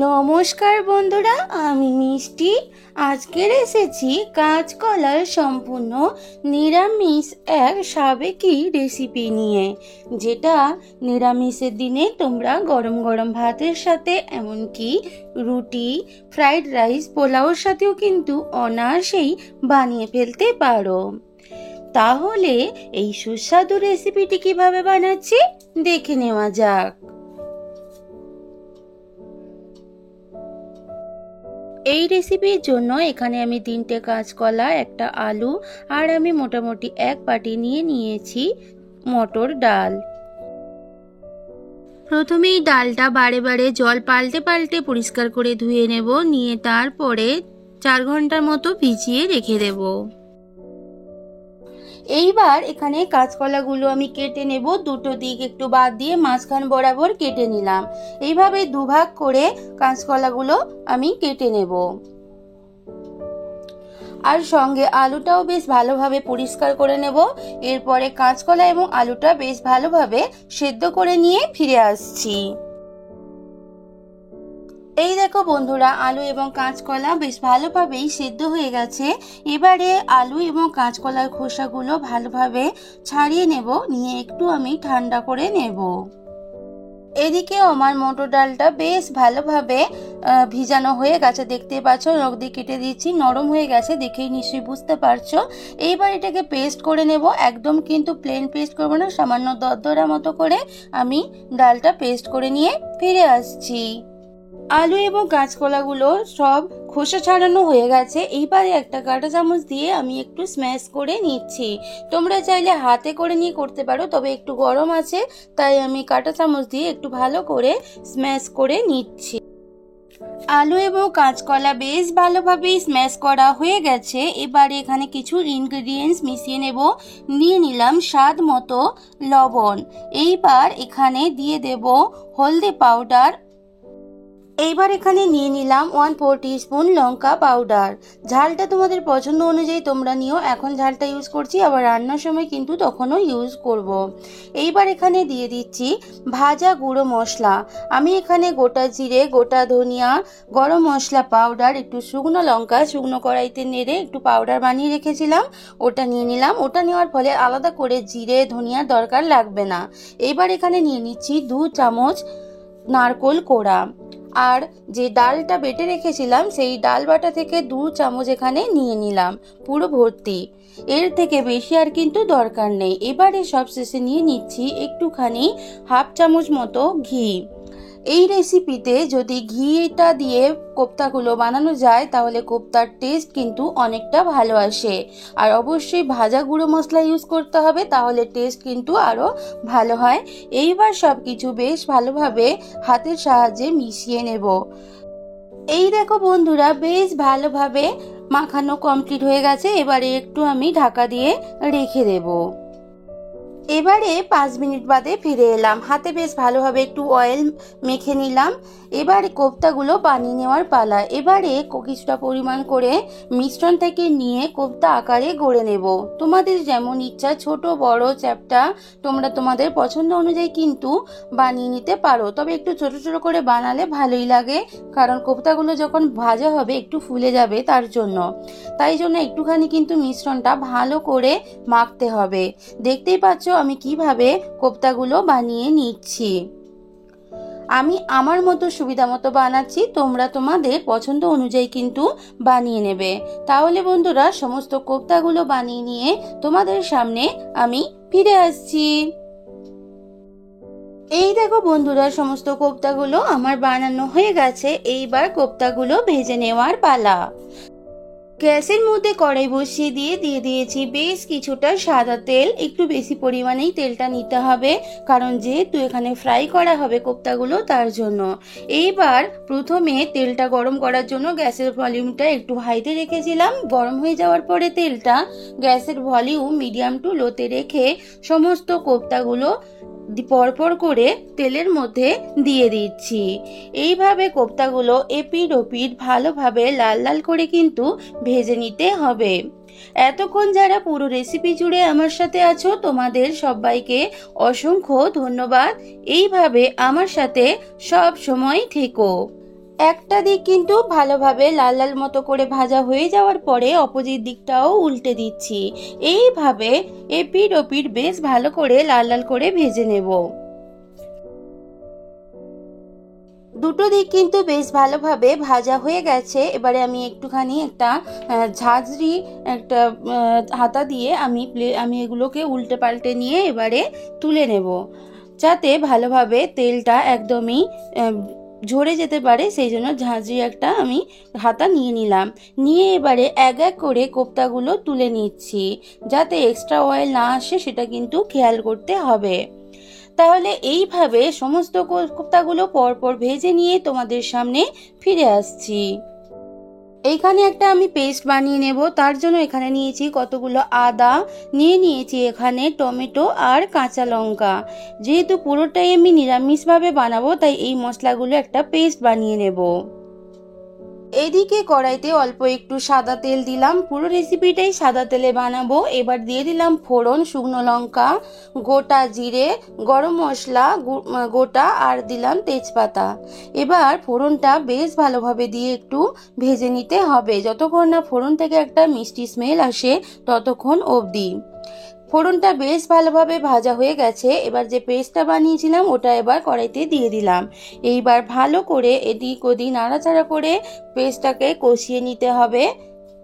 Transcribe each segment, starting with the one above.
নমস্কার বন্ধুরা, আমি মিষ্টি। আজকের এসেছি কাঁচকলার সম্পূর্ণ নিরামিষ এক সাবেকি রেসিপি নিয়ে, যেটা নিরামিষের দিনে তোমরা গরম গরম ভাতের সাথে, এমনকি রুটি, ফ্রাইড রাইস, পোলাওর সাথেও কিন্তু অনায়াসেই বানিয়ে ফেলতে পারো। তাহলে এই সুস্বাদু রেসিপিটি কিভাবে বানাচ্ছি দেখে নেওয়া যাক। এই রেসিপির জন্য এখানে আমি 3টে কাঁচকলা, একটা আলু আর আমি মোটামুটি 1 বাটি নিয়ে নিয়েছি মটর ডাল। প্রথমেই ডালটা বারে বারে জল পাল্টে পাল্টে পরিষ্কার করে ধুয়ে নেব, নিয়ে তারপরে 4 ঘন্টার মতো ভিজিয়ে রেখে দেব। এইবার এখানে কাঁচকলাগুলো আমি কেটে নেব, দুটো দিক একটু বাদ দিয়ে মাঝখান বরাবর কেটে নিলাম। এইভাবে দুভাগ করে কাঁচকলাগুলো আমি কেটে নেব। আর সঙ্গে আলুটাও বেশ ভালোভাবে পরিষ্কার করে নেব। এরপরে কাঁচকলা এবং আলুটা বেশ ভালোভাবে সেদ্ধ করে নিয়ে ফিরে আসছি। এই দেখো বন্ধুরা, আলু এবং কাঁচকলা বেশ ভালোভাবেই সেদ্ধ হয়ে গেছে। এবারে আলু এবং কাঁচকলার খোসাগুলো ভালোভাবে ছাড়িয়ে নেব, নিয়ে একটু আমি ঠান্ডা করে নেব। এদিকে আমার মটর ডালটা বেশ ভালোভাবে ভিজানো হয়ে গেছে, দেখতে পাচ্ছ নখ দিয়ে কেটে দিচ্ছি, নরম হয়ে গেছে, দেখেই নিশ্চয়ই বুঝতে পারছো। এইবার এটাকে পেস্ট করে নেব। একদম কিন্তু প্লেন পেস্ট করবো না, সামান্য দরদরা মতো করে আমি ডালটা পেস্ট করে নিয়ে ফিরে আসছি। আলু এবং কাঁচকলাগুলো সব খোসা ছাড়ানো হয়ে গেছে। এইবারে একটা কাঁটা চামচ দিয়ে আমি একটু স্ম্যাশ করে নিচ্ছি। তোমরা চাইলে হাতে করে নিয়ে করতে পারো, তবে একটু গরম আছে তাই আমি কাঁটা চামচ দিয়ে একটু ভালো করে স্ম্যাশ করে নিচ্ছি। আলু এবং কাঁচকলা বেশ ভালোভাবেই স্ম্যাশ করা হয়ে গেছে। এবারে এখানে কিছু ইনগ্রেডিয়েন্টস মিশিয়ে নেব। নিয়ে নিলাম স্বাদ মতো লবণ। এইবার এখানে দিয়ে দেব হলদি পাউডার। এইবার এখানে নিয়ে নিলাম 1/4 টিস্পুন লঙ্কা পাউডার। ঝালটা তোমাদের পছন্দ অনুযায়ী তোমরা নিও। এখন ঝালটা ইউজ করছি, আবার রান্নার সময় কিন্তু তখনও ইউজ করব। এইবার এখানে দিয়ে দিচ্ছি ভাজা গুঁড়ো মশলা। আমি এখানে গোটা জিরে, গোটা ধনিয়া, গরম মশলা পাউডার, একটু শুকনো লঙ্কা শুকনো কড়াইতে নেড়ে একটু পাউডার বানিয়ে রেখেছিলাম, ওটা নিয়ে নিলাম। ওটা নেওয়ার ফলে আলাদা করে জিরে ধনিয়ার দরকার লাগবে না। এইবার এখানে নিয়ে নিচ্ছি 2 চামচ নারকোল কোড়া। আর যে ডালটা বেটে রেখেছিলাম সেই ডাল বাটা থেকে 2 চামচ এখানে নিয়ে নিলাম, পুরো ভর্তি। এর থেকে বেশি আর কিন্তু দরকার নেই। এবারে সব শেষে নিয়ে নিচ্ছি একটুখানি 1/2 চামচ মতো ঘি। এই রেসিপিতে যদি ঘিটা দিয়ে কোপ্তাগুলো বানানো যায় তাহলে কোপ্তার টেস্ট কিন্তু অনেকটা ভালো আসে। আর অবশ্যই ভাজা গুঁড়ো মশলা ইউজ করতে হবে, তাহলে টেস্ট কিন্তু আরও ভালো হয়। এইবার সব কিছু বেশ ভালোভাবে হাতের সাহায্যে মিশিয়ে নেব। এই দেখো বন্ধুরা, বেশ ভালোভাবে মাখানো কমপ্লিট হয়ে গেছে। এবারে একটু আমি ঢাকা দিয়ে রেখে দেবো। এবারে 5 মিনিট বাদে ফিরে এলাম। হাতে বেশ ভালোভাবে একটু অয়েল মেখে নিলাম। এবারে কোপ্তাগুলো বানিয়ে নেওয়ার পালা। এবারে কিছুটা পরিমাণ করে মিশ্রণ থেকে নিয়ে কোপ্তা আকারে গড়ে নেব। তোমাদের যেমন ইচ্ছা, ছোট বড় চ্যাপ্টা তোমরা তোমাদের পছন্দ অনুযায়ী কিন্তু বানিয়ে নিতে পারো, তবে একটু ছোট ছোট করে বানালে ভালোই লাগে, কারণ কোপ্তাগুলো যখন ভাজা হবে একটু ফুলে যাবে, তার জন্য তাই জন্য একটুখানি কিন্তু মিশ্রণটা ভালো করে মাখতে হবে। দেখতেই পাচ্ছ আমি কিভাবে কোপ্তাগুলো বানিয়ে নিচ্ছি। আমি আমার মতো সুবিধা মতো বানাচ্ছি, তোমরা তোমাদের পছন্দ অনুযায়ী কিন্তু বানিয়ে নেবে। তাহলে বন্ধুরা, সমস্ত কোপ্তাগুলো বানিয়ে নিয়ে তোমাদের সামনে আমি ফিরে আসছি। এই দেখো বন্ধুরা, সমস্ত কোপ্তাগুলো আমার বানানো হয়ে গেছে। এইবার কোপ্তাগুলো ভেজে নেওয়ার পালা। গ্যাসের মধ্যে কড়াই বসিয়ে দিয়ে দিয়েছি বেশ কিছুটা সাদা তেল। একটু বেশি পরিমাণেই তেলটা নিতে হবে, কারণ যেহেতু এখানে ফ্রাই করা হবে কোপ্তাগুলো, তার জন্য। এইবার প্রথমে তেলটা গরম করার জন্য গ্যাসের ভলিউমটা একটু হাইতে রেখেছিলাম। গরম হয়ে যাওয়ার পরে তেলটা গ্যাসের ভলিউম মিডিয়াম টু লোতে রেখে সমস্ত কোপ্তাগুলো পরপর করে তেলের মধ্যে দিয়ে দিচ্ছি। এইভাবে কোপ্তাগুলো এপিট ওপিট ভালোভাবে লাল লাল করে কিন্তু ভেজে নিতে হবে। এতক্ষণ যারা পুরো রেসিপি জুড়ে আমার সাথে আছো তোমাদের সবাইকে অসংখ্য ধন্যবাদ। এইভাবে আমার সাথে সব সময় থেকো। একটা দিক কিন্তু ভালোভাবে লাল লাল মতো করে ভাজা হয়ে যাওয়ার পরে অপোজিট দিকটাও উল্টে দিচ্ছি। এইভাবে এপিট ওপিট বেশ ভালো করে লাল লাল করে ভেজে নেব। দুটো দিক কিন্তু বেশ ভালোভাবে ভাজা হয়ে গেছে। এবারে আমি একটুখানি একটা ঝাঁঝরি একটা হাতা দিয়ে আমি এগুলোকে উল্টে পাল্টে নিয়ে এবারে তুলে নেব, যাতে ভালোভাবে তেলটা একদমই ঝরে যেতে পারে। সেই জন্য ঝাঁঝরি একটা আমি হাতা নিয়ে নিলাম। নিয়ে এবারে এক এক করে কোপ্তাগুলো তুলে নিচ্ছি, যাতে এক্সট্রা অয়েল না আসে সেটা কিন্তু খেয়াল করতে হবে। তাহলে এইভাবে সমস্ত কোপ্তাগুলো পরপর ভেজে নিয়ে তোমাদের সামনে ফিরে আসছি। এইখানে একটা আমি পেস্ট বানিয়ে নেব। তার জন্য এখানে নিয়েছি কতগুলো আদা, নিয়েছি এখানে টমেটো আর কাঁচা লঙ্কা। যেহেতু পুরোটাই আমি নিরামিষভাবে বানাবো তাই এই মশলাগুলো একটা পেস্ট বানিয়ে নেব। এদিকে কড়াইতে অল্প একটু সাদা তেল দিলাম, পুরো রেসিপিটাই সাদা তেলে বানাবো। এবার দিয়ে দিলাম ফোড়ন, শুকনো লঙ্কা, গোটা জিরে, গরম মশলা গোটা আর দিলাম তেজপাতা। এবার ফোড়নটা বেশ ভালোভাবে দিয়ে একটু ভেজে নিতে হবে, যতক্ষণ না ফোড়ন থেকে একটা মিষ্টি স্মেল আসে ততক্ষণ অবধি। ফোড়নটা বেশ ভালোভাবে ভাজা হয়ে গেছে। এবার যে পেস্টটা বানিয়েছিলাম ওটা এবার কড়াইতে দিয়ে দিলাম। এইবার ভালো করে এদিক ওদিক নাড়াচাড়া করে পেস্টটাকে কষিয়ে নিতে হবে।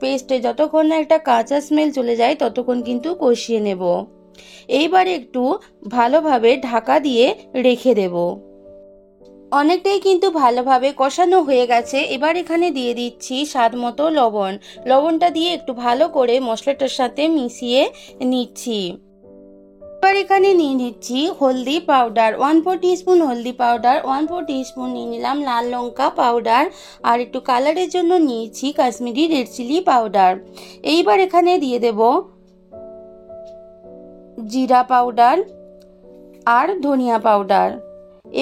পেস্টে যতক্ষণ না একটা কাঁচা স্মেল চলে যায় ততক্ষণ কিন্তু কষিয়ে নেব। এইবার একটু ভালোভাবে ঢাকা দিয়ে রেখে দেব। অনেকটাই কিন্তু ভালোভাবে কষানো হয়ে গেছে। এবার এখানে দিয়ে দিচ্ছি স্বাদ মতো লবণ। লবণটা দিয়ে একটু ভালো করে মশলাটার সাথে মিশিয়ে নিচ্ছি। এবার এখানে নিয়ে নিচ্ছি হলদি পাউডার, 1/4 টিস্পুন হলদি পাউডার, 1/4 টিস্পুন নিয়ে নিলাম লাল লঙ্কা পাউডার, আর একটু কালারের জন্য নিয়েছি কাশ্মীরি রেড চিলি পাউডার। এইবার এখানে দিয়ে দেব জিরা পাউডার আর ধনিয়া পাউডার।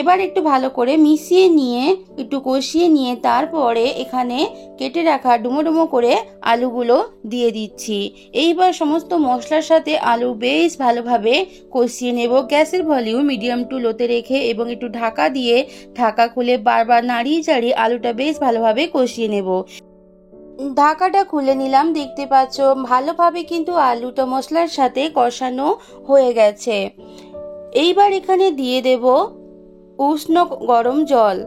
এবার একটু ভালো করে মিশিয়ে নিয়ে একটু কষিয়ে নিয়ে তারপরে এখানে কেটে রাখা ডুমো ডুমো করে আলুগুলো দিয়ে দিচ্ছি। এইবার সমস্ত মশলার সাথে আলু বেশ ভালোভাবে কষিয়ে নেব। গ্যাসের ভলিউম মিডিয়াম টু লোতে রেখে এবং একটু ঢাকা দিয়ে ঢাকা খুলে বারবার নাড়িয়ে চাড়িয়ে আলুটা বেশ ভালোভাবে কষিয়ে নেব। ঢাকাটা খুলে নিলাম, দেখতে পাচ্ছ ভালোভাবে কিন্তু আলুটা মশলার সাথে কষানো হয়ে গেছে। এইবার এখানে দিয়ে দেব উষ্ণ গরম জল।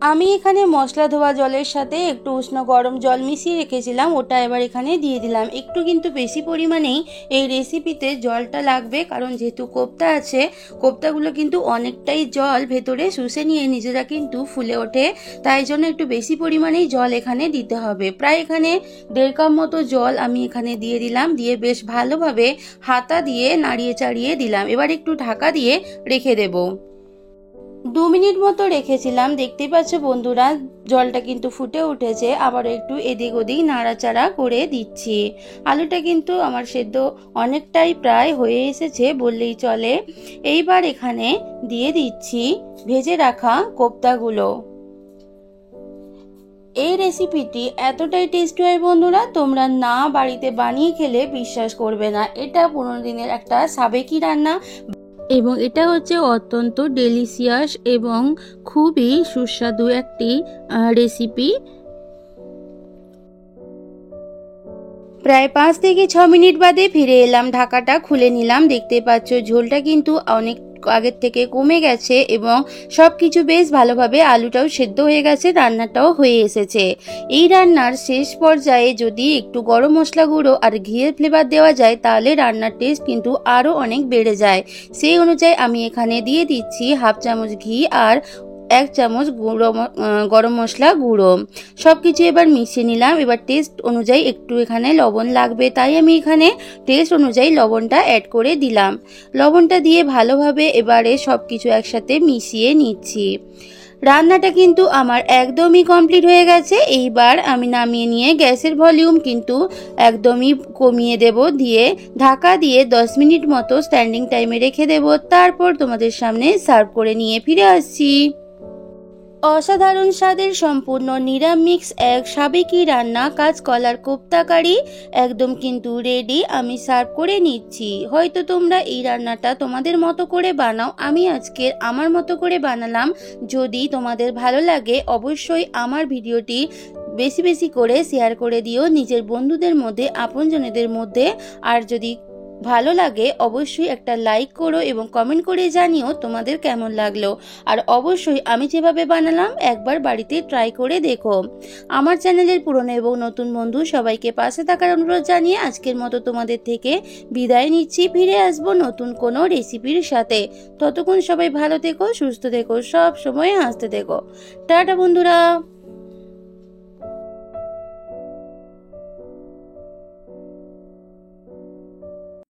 আমি এখানে মশলা ধোয়া জলের সাথে একটু উষ্ণ গরম জল মিশিয়ে রেখেছিলাম, ওটা এবার এখানে দিয়ে দিলাম। একটু কিন্তু বেশি পরিমাণেই এই রেসিপিতে জলটা লাগবে, কারণ যেহেতু কোপ্তা আছে, কোপ্তাগুলো কিন্তু অনেকটাই জল ভেতরে শুষে নিয়ে নিজেরা কিন্তু ফুলে ওঠে, তাই জন্য একটু বেশি পরিমাণেই জল এখানে দিতে হবে। প্রায় এখানে 1.5 কাপ মতো জল আমি এখানে দিয়ে দিলাম, দিয়ে বেশ ভালোভাবে হাতা দিয়ে নাড়িয়ে চাড়িয়ে দিলাম। এবার একটু ঢাকা দিয়ে রেখে দেবো। 2 মিনিট মতো রেখেছিলাম। দেখতে পাচ্ছ বন্ধুরা জলটা কিন্তু ফুটে উঠেছে। আবার একটু এদিক ওদিক নাড়াচাড়া করে দিচ্ছি। আলুটা কিন্তু আমার সেদ্ধ অনেকটাই প্রায় হয়ে এসেছে বললেই চলে। এইবার এখানে দিয়ে দিচ্ছি ভেজে রাখা কোপ্তাগুলো। এই রেসিপিটি এতটাই টেস্টি হয় বন্ধুরা, তোমরা না বাড়িতে বানিয়ে খেলে বিশ্বাস করবে না। এটা 15 দিনের একটা সাবেকি রান্না এবং এটা হচ্ছে অত্যন্ত ডেলিশিয়াস এবং খুবই সুস্বাদু একটি রেসিপি। প্রায় 5 থেকে 6 মিনিট বাদে ফিরে এলাম, ঢাকাটা খুলে নিলাম। দেখতে পাচ্ছ ঝোলটা কিন্তু অনেক আগের থেকে কমে গেছে এবং সবকিছু বেশ ভালোভাবে আলুটাও সেদ্ধ হয়ে গেছে, রান্নাটাও হয়ে এসেছে। এই রান্নার শেষ পর্যায়ে যদি একটু গরম মশলা গুঁড়ো আর ঘিয়ের ফ্লেভার দেওয়া যায় তাহলে রান্নার টেস্ট কিন্তু আরও অনেক বেড়ে যায়। সেই অনুযায়ী আমি এখানে দিয়ে দিচ্ছি 1/2 চামচ ঘি আর 1 চামচ গরম মশলা গুঁড়ো। সবকিছু এবার মিশিয়ে নিলাম। এবার টেস্ট অনুযায়ী একটু এখানে লবণ লাগবে, তাই আমি এখানে টেস্ট অনুযায়ী লবণটা অ্যাড করে দিলাম। লবণটা দিয়ে ভালোভাবে এবারে সবকিছু একসাথে মিশিয়ে নিচ্ছি। রান্নাটা কিন্তু আমার একদমই কমপ্লিট হয়ে গেছে। এইবার আমি নামিয়ে নিয়ে গ্যাসের ভলিউম কিন্তু একদমই কমিয়ে দেব, দিয়ে ঢাকা দিয়ে 10 মিনিট মতো স্ট্যান্ডিং টাইমে রেখে দেব। তারপর তোমাদের সামনে সার্ভ করে নিয়ে ফিরে আসছি। অসাধারণ স্বাদের সম্পূর্ণ নিরামিষ এক সাবেকি রান্না কাঁচকলার কোপ্তা কারি একদম কিন্তু রেডি। আমি সার্ভ করে নিচ্ছি। হয়তো তোমরা এই রান্নাটা তোমাদের মতো করে বানাও, আমি আজকে আমার মতো করে বানালাম। যদি তোমাদের ভালো লাগে অবশ্যই আমার ভিডিওটি বেশি বেশি করে শেয়ার করে দিও নিজের বন্ধুদের মধ্যে, আপনজনেদের মধ্যে। আর যদি ভালো লাগে অবশ্যই একটা লাইক করো এবং কমেন্ট করে জানিও তোমাদের কেমন লাগলো। আর অবশ্যই আমি যেভাবে বানালাম একবার বাড়িতে ট্রাই করে দেখো। আমার চ্যানেলের পুরনো এবং নতুন বন্ধু সবাইকে পাশে থাকার অনুরোধ জানিয়ে আজকের মতো তোমাদের থেকে বিদায় নিচ্ছি। ফিরে আসবো নতুন কোনো রেসিপির সাথে। ততক্ষণ সবাই ভালো থেকো, সুস্থ থেকো, সব সময় হাসতে থেকো। টাটা বন্ধুরা।